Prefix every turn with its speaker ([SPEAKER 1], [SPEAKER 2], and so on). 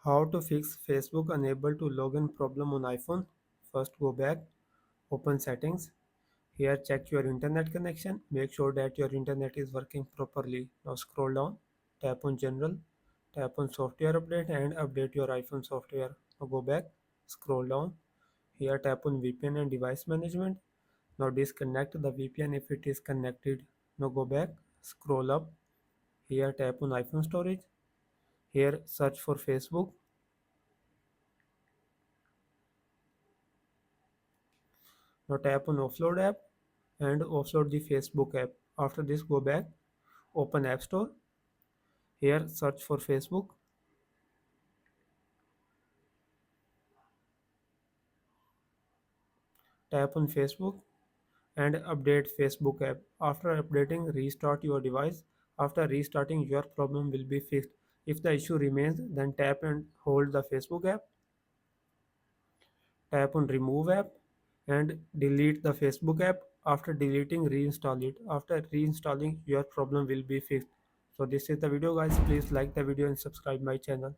[SPEAKER 1] How to fix Facebook unable to login problem on iPhone? First go back, open settings. Here check your internet connection. Make sure that your internet is working properly. Now scroll down, tap on general, tap on software update and update your iPhone software. Now go back, scroll down. Here tap on VPN and device management. Now disconnect the VPN if it is connected. Now go back, scroll up. Here tap on iPhone storage. Here search for Facebook. Now tap on offload app and offload the Facebook app. After this go back, open App Store. Here search for Facebook. Tap on Facebook and update Facebook app. After updating, restart your device. After restarting, your problem will be fixed. If the issue remains, then tap and hold the Facebook app. Tap on remove app and delete the Facebook app. After deleting, reinstall it. After reinstalling, your problem will be fixed. So this is the video guys. Please like the video and subscribe my channel.